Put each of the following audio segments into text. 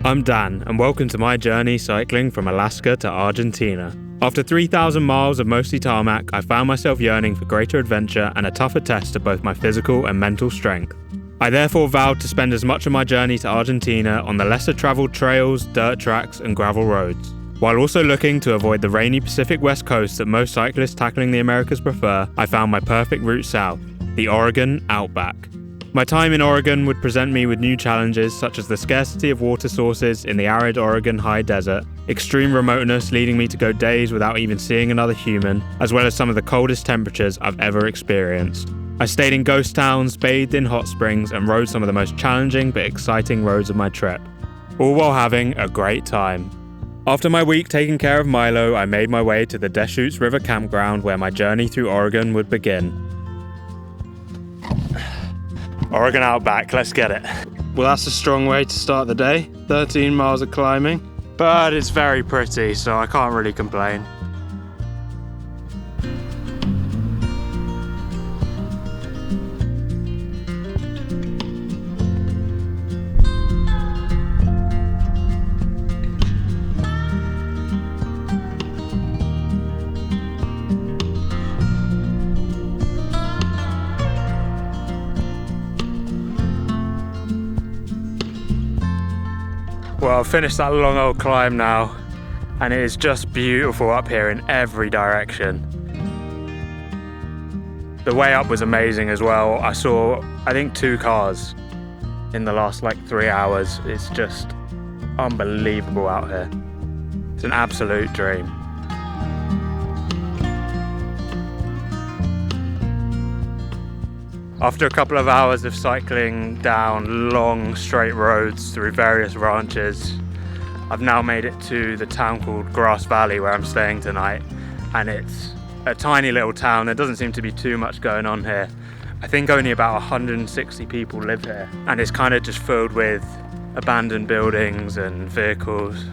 I'm Dan, and welcome to my journey cycling from Alaska to Argentina. After 3,000 miles of mostly tarmac, I found myself yearning for greater adventure and a tougher test of both my physical and mental strength. I therefore vowed to spend as much of my journey to Argentina on the lesser travelled trails, dirt tracks and gravel roads. While also looking to avoid the rainy Pacific West Coast that most cyclists tackling the Americas prefer, I found my perfect route south, the Oregon Outback. My time in Oregon would present me with new challenges such as the scarcity of water sources in the arid Oregon high desert, extreme remoteness leading me to go days without even seeing another human, as well as some of the coldest temperatures I've ever experienced. I stayed in ghost towns, bathed in hot springs, and rode some of the most challenging but exciting roads of my trip, all while having a great time. After my week taking care of Milo, I made my way to the Deschutes River campground where my journey through Oregon would begin. Oregon Outback, let's get it. Well, that's a strong way to start the day. 13 miles of climbing, but it's very pretty, so I can't really complain. Well, I've finished that long old climb now, and it is just beautiful up here in every direction. The way up was amazing as well. I saw, I think, 2 cars in the last 3 hours. It's just unbelievable out here. It's an absolute dream. After a couple of hours of cycling down long straight roads through various ranches, I've now made it to the town called Grass Valley where I'm staying tonight, and it's a tiny little town. There doesn't seem to be too much going on here. I think only about 160 people live here, and it's kind of just filled with abandoned buildings and vehicles.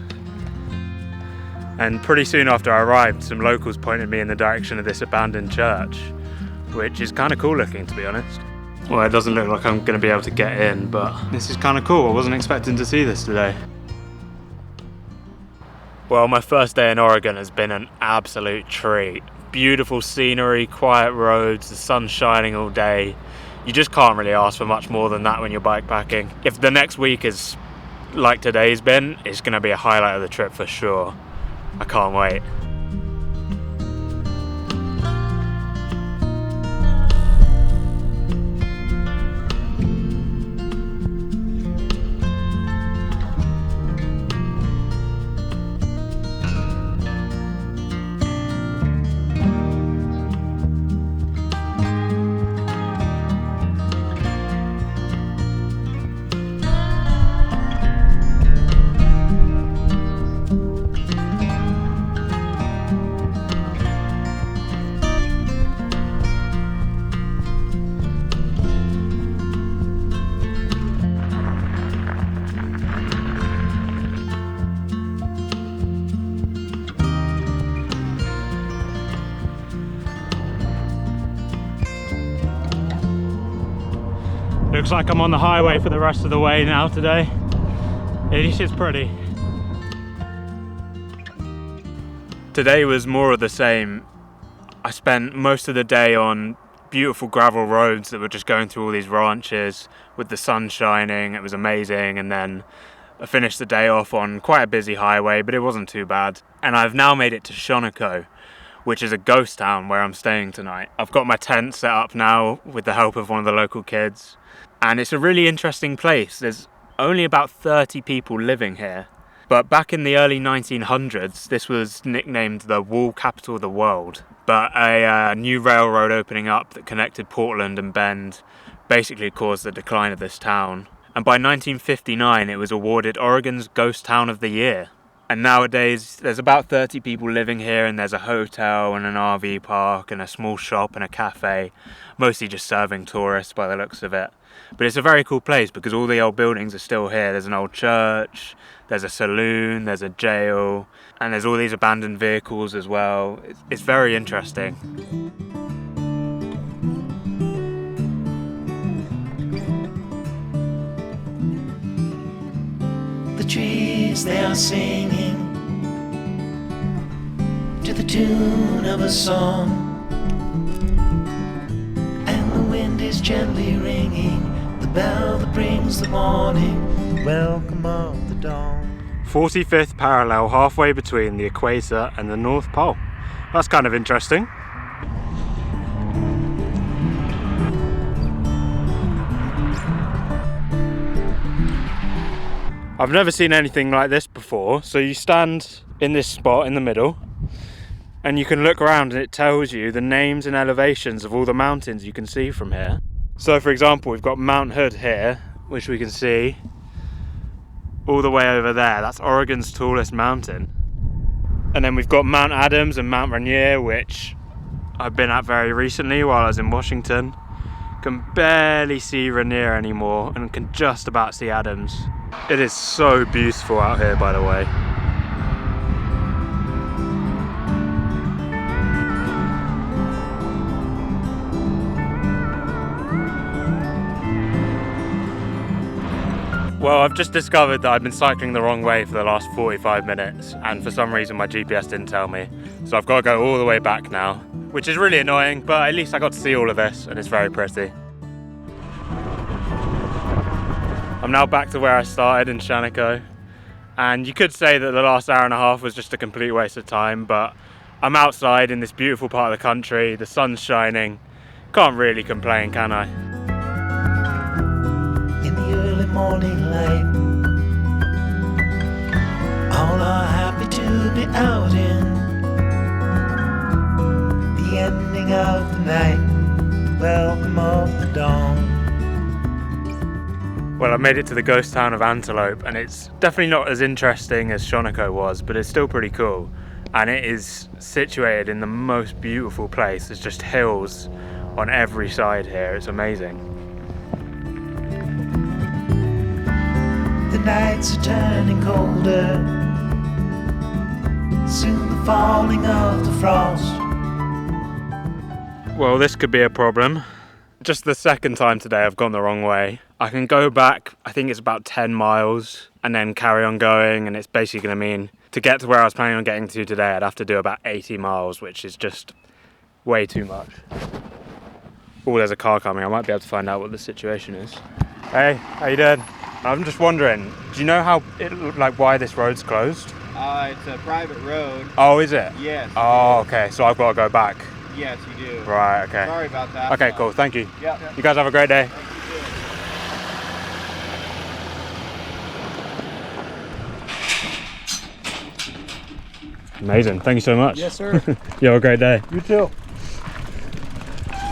And pretty soon after I arrived, some locals pointed me in the direction of this abandoned church, which is kind of cool looking, to be honest. Well, it doesn't look like I'm going to be able to get in, but this is kind of cool. I wasn't expecting to see this today. Well, my first day in Oregon has been an absolute treat. Beautiful scenery, quiet roads, the sun shining all day. You just can't really ask for much more than that when you're bikepacking. If the next week is like today's been, it's going to be a highlight of the trip for sure. I can't wait. Looks like I'm on the highway for the rest of the way now today. It is pretty. Today was more of the same. I spent most of the day on beautiful gravel roads that were just going through all these ranches with the sun shining. It was amazing. And then I finished the day off on quite a busy highway, but it wasn't too bad. And I've now made it to Shonaco, which is a ghost town where I'm staying tonight. I've got my tent set up now with the help of one of the local kids. And it's a really interesting place. There's only about 30 people living here. But back in the early 1900s, this was nicknamed the wool capital of the world. But a new railroad opening up that connected Portland and Bend basically caused the decline of this town. And by 1959, it was awarded Oregon's Ghost Town of the Year. And nowadays, there's about 30 people living here, and there's a hotel and an RV park and a small shop and a cafe, mostly just serving tourists by the looks of it. But it's a very cool place because all the old buildings are still here. There's an old church, there's a saloon, there's a jail, and there's all these abandoned vehicles as well. It's very interesting. The trees they are singing to the tune of a song, and the wind is gently ringing the bell that brings the morning, welcome of the dawn. 45th parallel, halfway between the equator and the North Pole. That's kind of interesting. I've never seen anything like this before. So you stand in this spot in the middle and you can look around and it tells you the names and elevations of all the mountains you can see from here. So for example, we've got Mount Hood here, which we can see all the way over there. That's Oregon's tallest mountain. And then we've got Mount Adams and Mount Rainier, which I've been at very recently while I was in Washington. Can barely see Rainier anymore and can just about see Adams. It is so beautiful out here, by the way. Well, I've just discovered that I've been cycling the wrong way for the last 45 minutes, and for some reason my GPS didn't tell me. So I've got to go all the way back now, which is really annoying, but at least I got to see all of this and it's very pretty. I'm now back to where I started in Shaniko, and you could say that the last hour and a half was just a complete waste of time, but I'm outside in this beautiful part of the country, the sun's shining, can't really complain, can I? In the early morning light, all are happy to be out in the ending of the night, the welcome of the dawn. Well, I made it to the ghost town of Antelope, and it's definitely not as interesting as Shaniko was, but it's still pretty cool. And it is situated in the most beautiful place. There's just hills on every side here. It's amazing. The nights are turning colder, soon the falling of the frost. Well, this could be a problem. Just the second time today I've gone the wrong way. I can go back, I think it's about 10 miles, and then carry on going, and it's basically going to mean to get to where I was planning on getting to today, I'd have to do about 80 miles, which is just way too much. Oh, there's a car coming. I might be able to find out what the situation is. Hey, how you doing? I'm just wondering, do you know why this road's closed? It's a private road. Oh, is it? Yes. Oh, okay, so I've got to go back. Yes, you do. Right, okay. Sorry about that. Okay, cool, thank you. Yeah. You guys have a great day. Amazing, thank you so much. Yes, sir. You have a great day. You too.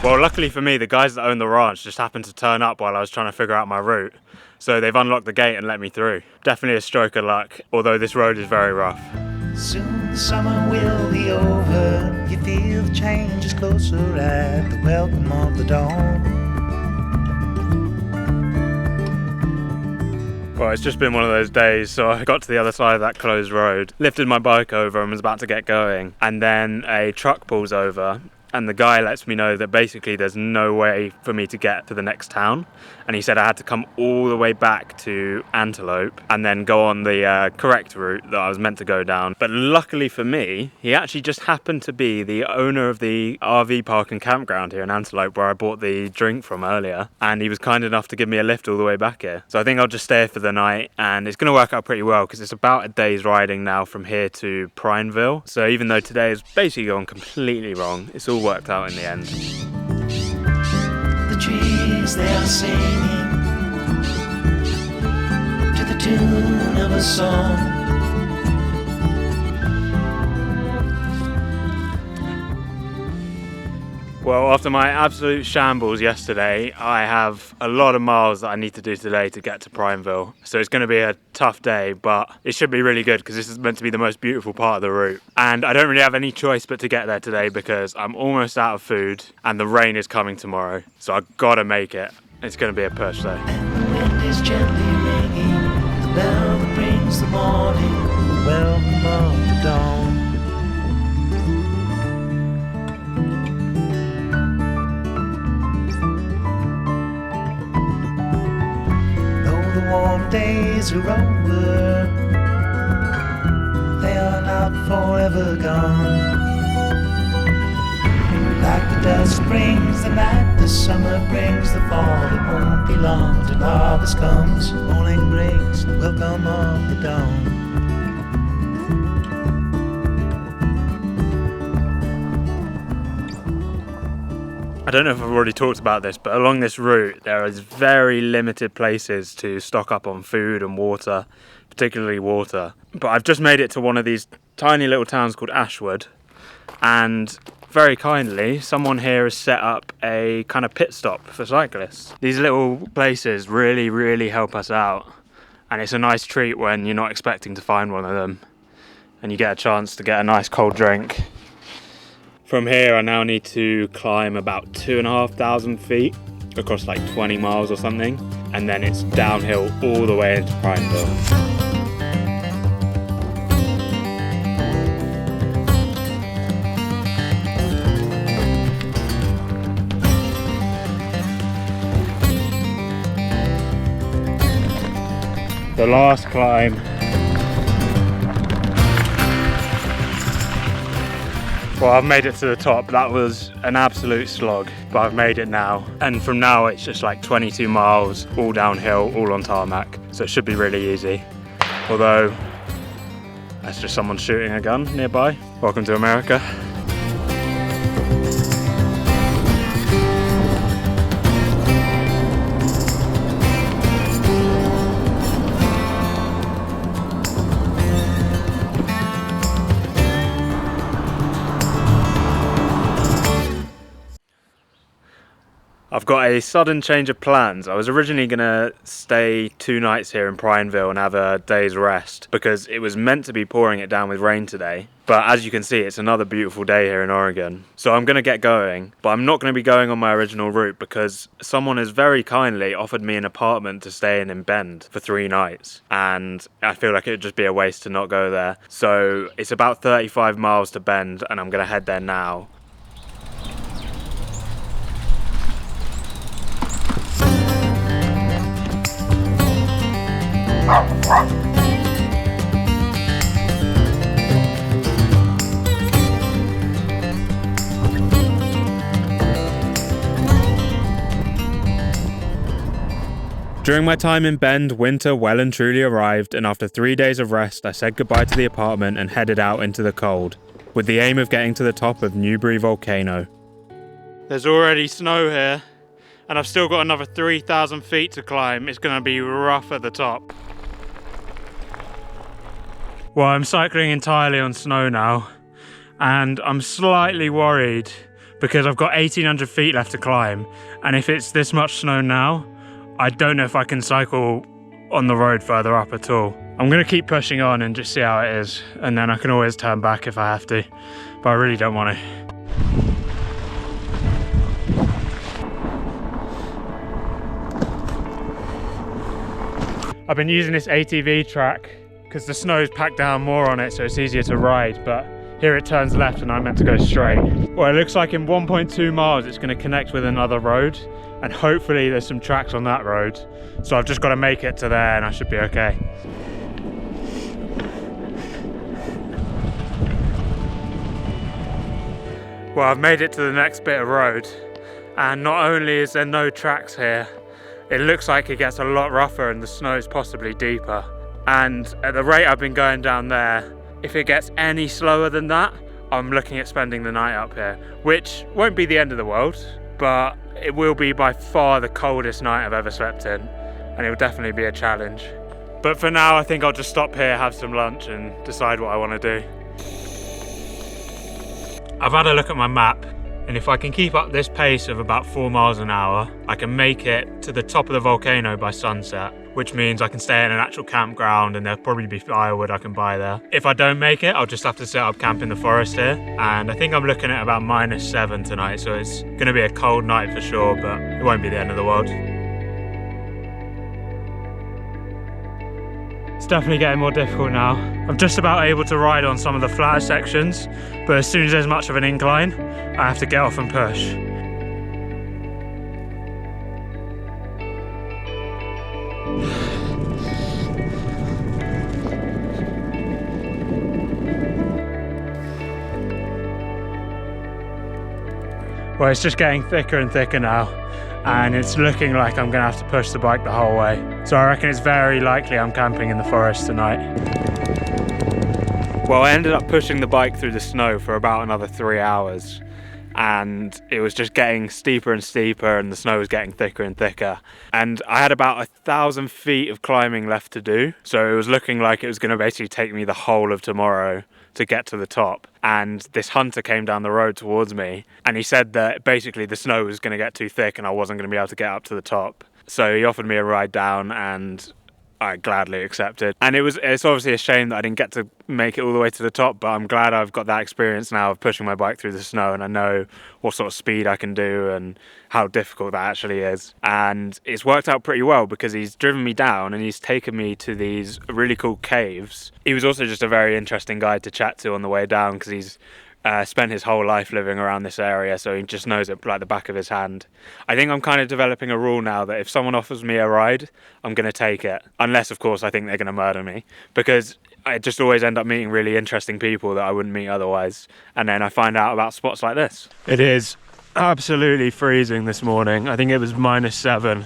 Well, luckily for me, the guys that own the ranch just happened to turn up while I was trying to figure out my route. So they've unlocked the gate and let me through. Definitely a stroke of luck, although this road is very rough. Soon the summer will be over. You feel the change is closer at the welcome of the dawn. Well, it's just been one of those days, so I got to the other side of that closed road, lifted my bike over and was about to get going, and then a truck pulls over and the guy lets me know that basically there's no way for me to get to the next town, and he said I had to come all the way back to Antelope and then go on the correct route that I was meant to go down. But luckily for me, he actually just happened to be the owner of the RV park and campground here in Antelope where I bought the drink from earlier, and he was kind enough to give me a lift all the way back here. So I think I'll just stay here for the night, and it's going to work out pretty well because it's about a day's riding now from here to Prineville. So even though today has basically gone completely wrong, it's all worked out in the end. The trees they are singing to the tune of a song. Well, after my absolute shambles yesterday, I have a lot of miles that I need to do today to get to Prineville. So it's going to be a tough day, but it should be really good because this is meant to be the most beautiful part of the route. And I don't really have any choice but to get there today because I'm almost out of food and the rain is coming tomorrow. So I've got to make it. It's going to be a push day. And the wind is gently ringing the bell that brings the morning, the welcome of the dawn. Warm days are over, ever gone. Like the dust brings the night, the summer brings the fall. It won't be long till harvest comes. Morning breaks the welcome of the dawn. I don't know if I've already talked about this, but along this route there is very limited places to stock up on food and water, particularly water. But I've just made it to one of these tiny little towns called Ashwood, and very kindly someone here has set up a kind of pit stop for cyclists. These little places really help us out, and it's a nice treat when you're not expecting to find one of them and you get a chance to get a nice cold drink. From here I now need to climb about 2,500 feet across like 20 miles or something, and then it's downhill all the way into Prineville. The last climb. Well, I've made it to the top. That was an absolute slog, but I've made it now. And from now it's just like 22 miles, all downhill, all on tarmac. So it should be really easy. Although, that's just someone shooting a gun nearby. Welcome to America. I've got a sudden change of plans. I was originally going to stay 2 nights here in Prineville and have a day's rest because it was meant to be pouring it down with rain today. But as you can see, it's another beautiful day here in Oregon. So I'm going to get going, but I'm not going to be going on my original route because someone has very kindly offered me an apartment to stay in Bend for 3 nights. And I feel like it would just be a waste to not go there. So it's about 35 miles to Bend and I'm going to head there now. During my time in Bend, winter well and truly arrived, and after 3 days of rest, I said goodbye to the apartment and headed out into the cold, with the aim of getting to the top of Newberry Volcano. There's already snow here, and I've still got another 3,000 feet to climb. It's going to be rough at the top. Well, I'm cycling entirely on snow now, and I'm slightly worried because I've got 1,800 feet left to climb, and if it's this much snow now, I don't know if I can cycle on the road further up at all. I'm going to keep pushing on and just see how it is, and then I can always turn back if I have to, but I really don't want to. I've been using this ATV track because the snow's packed down more on it, so it's easier to ride, but here it turns left and I'm meant to go straight. Well, it looks like in 1.2 miles it's going to connect with another road, and hopefully there's some tracks on that road. So I've just got to make it to there and I should be okay. Well, I've made it to the next bit of road, and not only is there no tracks here, it looks like it gets a lot rougher and the snow's possibly deeper. And at the rate I've been going down there, if it gets any slower than that, I'm looking at spending the night up here, which won't be the end of the world, but it will be by far the coldest night I've ever slept in, and it will definitely be a challenge. But for now, I think I'll just stop here, have some lunch, and decide what I want to do. I've had a look at my map, and if I can keep up this pace of about 4 miles an hour, I can make it to the top of the volcano by sunset, which means I can stay in an actual campground and there'll probably be firewood I can buy there. If I don't make it, I'll just have to set up camp in the forest here, and I think I'm looking at about -7 tonight, so it's going to be a cold night for sure, but it won't be the end of the world. It's definitely getting more difficult now. I'm just about able to ride on some of the flatter sections, but as soon as there's much of an incline, I have to get off and push. Well, it's just getting thicker and thicker now, and it's looking like I'm gonna have to push the bike the whole way. So I reckon it's very likely I'm camping in the forest tonight. Well, I ended up pushing the bike through the snow for about another 3 hours, and it was just getting steeper and steeper, and the snow was getting thicker and thicker. And I had about 1,000 feet of climbing left to do, so it was looking like it was gonna basically take me the whole of tomorrow to get to the top. And this hunter came down the road towards me, and he said that basically the snow was gonna get too thick and I wasn't gonna be able to get up to the top. So he offered me a ride down, and I gladly accepted. And it's obviously a shame that I didn't get to make it all the way to the top, but I'm glad I've got that experience now of pushing my bike through the snow, and I know what sort of speed I can do and how difficult that actually is. And it's worked out pretty well because he's driven me down and he's taken me to these really cool caves. He was also just a very interesting guy to chat to on the way down because he's spent his whole life living around this area, so he just knows it like the back of his hand. I think I'm kind of developing a rule now that if someone offers me a ride, I'm going to take it. Unless, of course, I think they're going to murder me, because I just always end up meeting really interesting people that I wouldn't meet otherwise. And then I find out about spots like this. It is absolutely freezing this morning. I think it was -7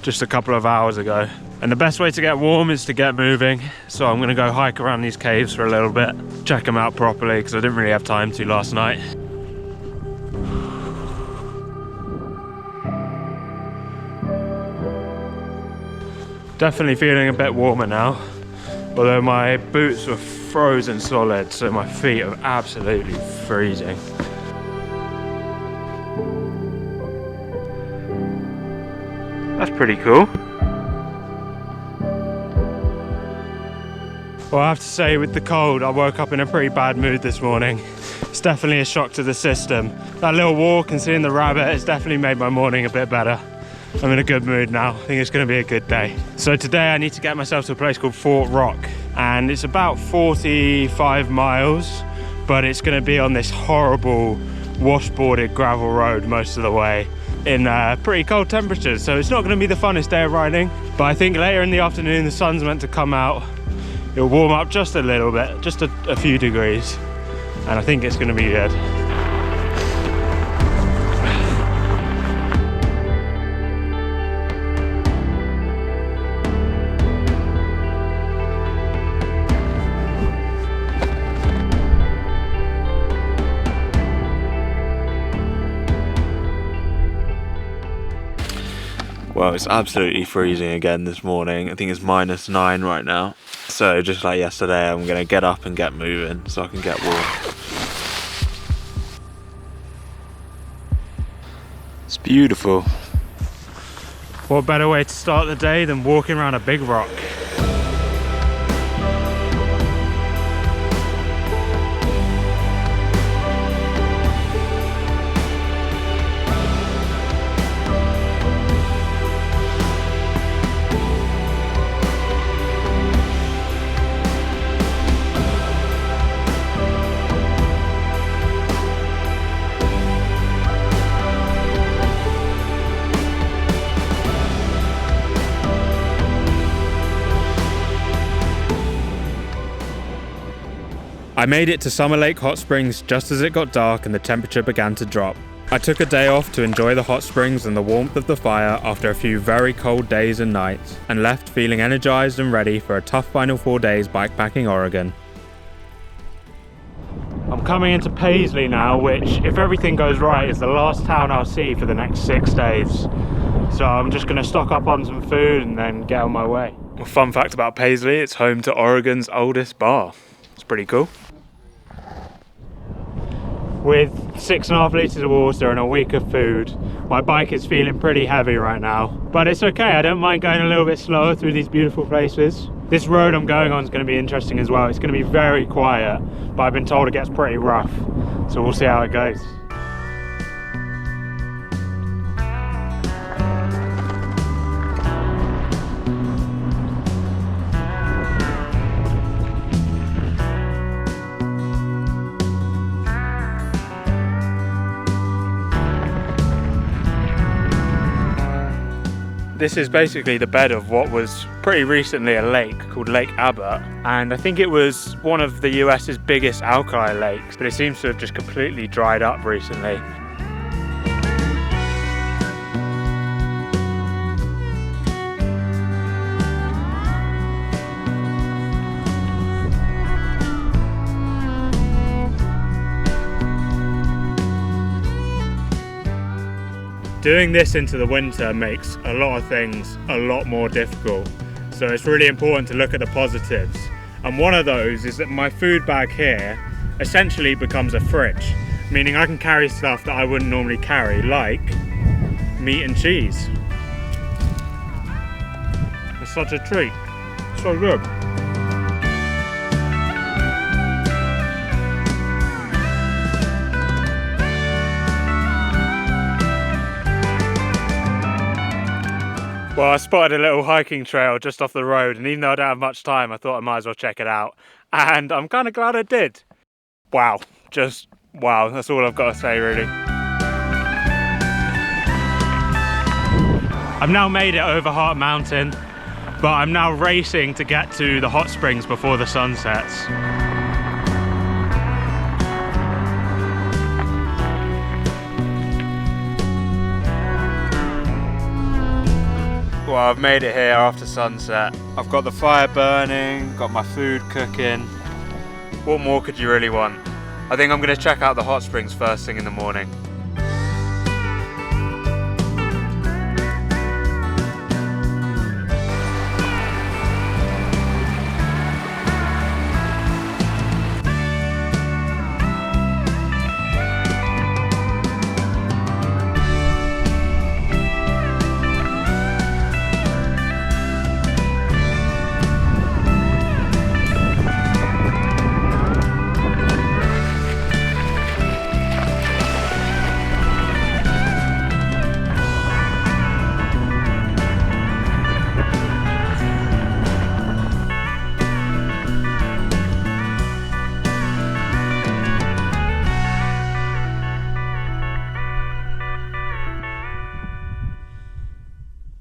just a couple of hours ago. And the best way to get warm is to get moving. So I'm gonna go hike around these caves for a little bit, check them out properly, because I didn't really have time to last night. Definitely feeling a bit warmer now, although my boots were frozen solid, so my feet are absolutely freezing. That's pretty cool. Well, I have to say, with the cold, I woke up in a pretty bad mood this morning. It's definitely a shock to the system. That little walk and seeing the rabbit has definitely made my morning a bit better. I'm in a good mood now. I think it's going to be a good day. So today I need to get myself to a place called Fort Rock, and it's about 45 miles, but it's going to be on this horrible washboarded gravel road most of the way in pretty cold temperatures. So it's not going to be the funnest day of riding, but I think later in the afternoon the sun's meant to come out. It'll warm up just a little bit, just a few degrees, and I think it's going to be good. Well, it's absolutely freezing again this morning. I think it's -9 right now. So just like yesterday, I'm gonna get up and get moving so I can get warm. It's beautiful. What better way to start the day than walking around a big rock? I made it to Summer Lake Hot Springs just as it got dark and the temperature began to drop. I took a day off to enjoy the hot springs and the warmth of the fire after a few very cold days and nights, and left feeling energized and ready for a tough final 4 days bikepacking Oregon. I'm coming into Paisley now, which, if everything goes right, is the last town I'll see for the next 6 days. So I'm just gonna stock up on some food and then get on my way. Well, fun fact about Paisley, it's home to Oregon's oldest bar. It's pretty cool. With 6.5 litres of water and a week of food, my bike is feeling pretty heavy right now. But it's okay, I don't mind going a little bit slower through these beautiful places. This road I'm going on is going to be interesting as well. It's going to be very quiet, but I've been told it gets pretty rough. So we'll see how it goes. This is basically the bed of what was pretty recently a lake called Lake Abbott, and I think it was one of the US's biggest alkali lakes, but it seems to have just completely dried up recently. Doing this into the winter makes a lot of things a lot more difficult. So it's really important to look at the positives. And one of those is that my food bag here essentially becomes a fridge, meaning I can carry stuff that I wouldn't normally carry, like meat and cheese. It's such a treat. So good. Well, I spotted a little hiking trail just off the road, and even though I don't have much time, I thought I might as well check it out. And I'm kind of glad I did. Wow, just wow, that's all I've got to say really. I've now made it over Heart Mountain, but I'm now racing to get to the hot springs before the sun sets. Well, I've made it here after sunset. I've got the fire burning, got my food cooking. What more could you really want? I think I'm going to check out the hot springs first thing in the morning.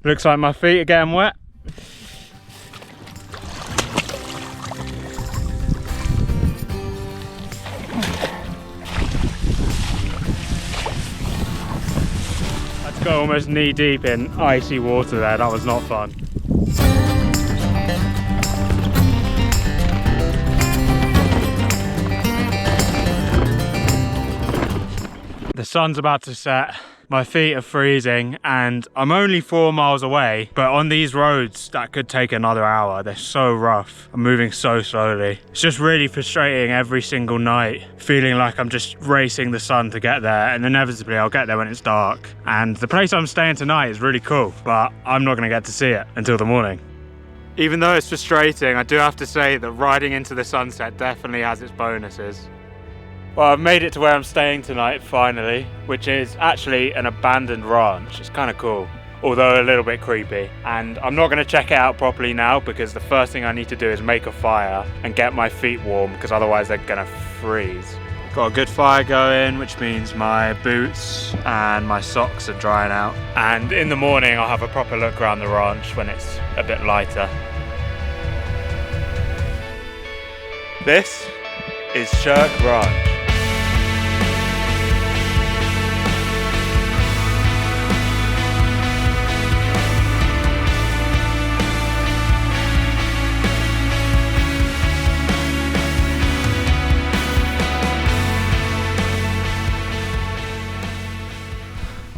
Looks like my feet are getting wet. Let's go almost knee deep in icy water there, that was not fun. The sun's about to set. My feet are freezing and I'm only 4 miles away, but on these roads that could take another hour. They're so rough. I'm moving so slowly. It's just really frustrating every single night, feeling like I'm just racing the sun to get there, and inevitably I'll get there when it's dark. And the place I'm staying tonight is really cool, but I'm not gonna get to see it until the morning. Even though it's frustrating, I do have to say that riding into the sunset definitely has its bonuses. Well, I've made it to where I'm staying tonight, finally, which is actually an abandoned ranch. It's kind of cool, although a little bit creepy. And I'm not going to check it out properly now because the first thing I need to do is make a fire and get my feet warm, because otherwise they're going to freeze. Got a good fire going, which means my boots and my socks are drying out. And in the morning I'll have a proper look around the ranch when it's a bit lighter. This is Shirk Ranch.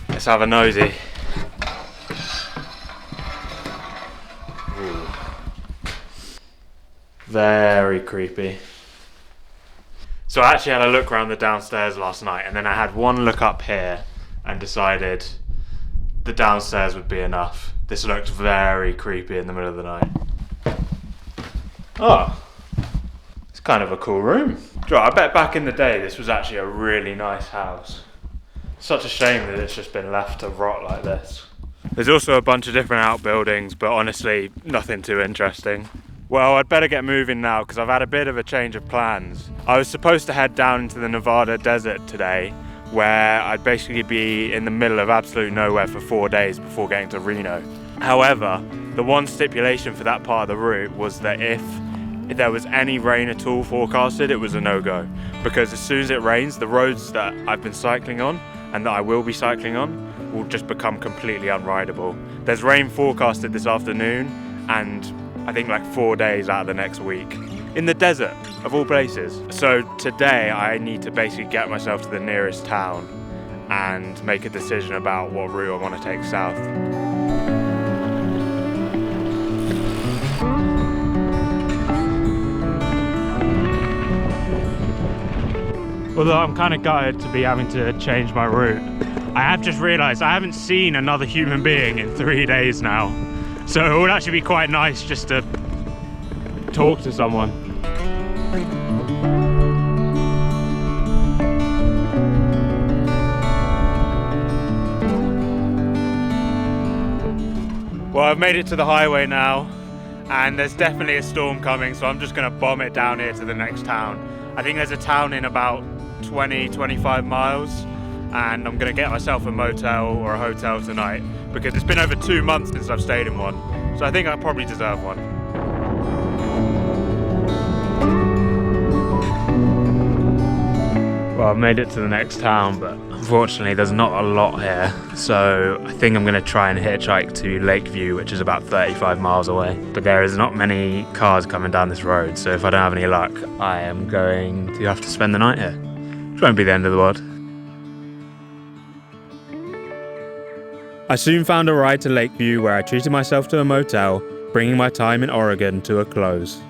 Let's have a nosy. Ooh. Very creepy. So I actually had a look around the downstairs last night, and then I had one look up here and decided the downstairs would be enough. This looked very creepy in the middle of the night. Oh, it's kind of a cool room. I bet back in the day this was actually a really nice house. Such a shame that it's just been left to rot like this. There's also a bunch of different outbuildings, but honestly, nothing too interesting. Well, I'd better get moving now because I've had a bit of a change of plans. I was supposed to head down into the Nevada desert today, where I'd basically be in the middle of absolute nowhere for 4 days before getting to Reno. However, the one stipulation for that part of the route was that if there was any rain at all forecasted, it was a no-go. Because as soon as it rains, the roads that I've been cycling on and that I will be cycling on will just become completely unrideable. There's rain forecasted this afternoon and I think like 4 days out of the next week. In the desert, of all places. So today I need to basically get myself to the nearest town and make a decision about what route I want to take south. Although I'm kind of gutted to be having to change my route, I have just realised I haven't seen another human being in 3 days now. So it would actually be quite nice just to talk to someone. Well, I've made it to the highway now, and there's definitely a storm coming, so I'm just going to bomb it down here to the next town. I think there's a town in about 20-25 miles, and I'm going to get myself a motel or a hotel tonight because it's been over 2 months since I've stayed in one, so I think I probably deserve one. Well, I've made it to the next town, but unfortunately there's not a lot here, so I think I'm going to try and hitchhike to Lakeview, which is about 35 miles away. But there is not many cars coming down this road, so if I don't have any luck, I am going to have to spend the night here. Which won't be the end of the world. I soon found a ride to Lakeview where I treated myself to a motel, bringing my time in Oregon to a close.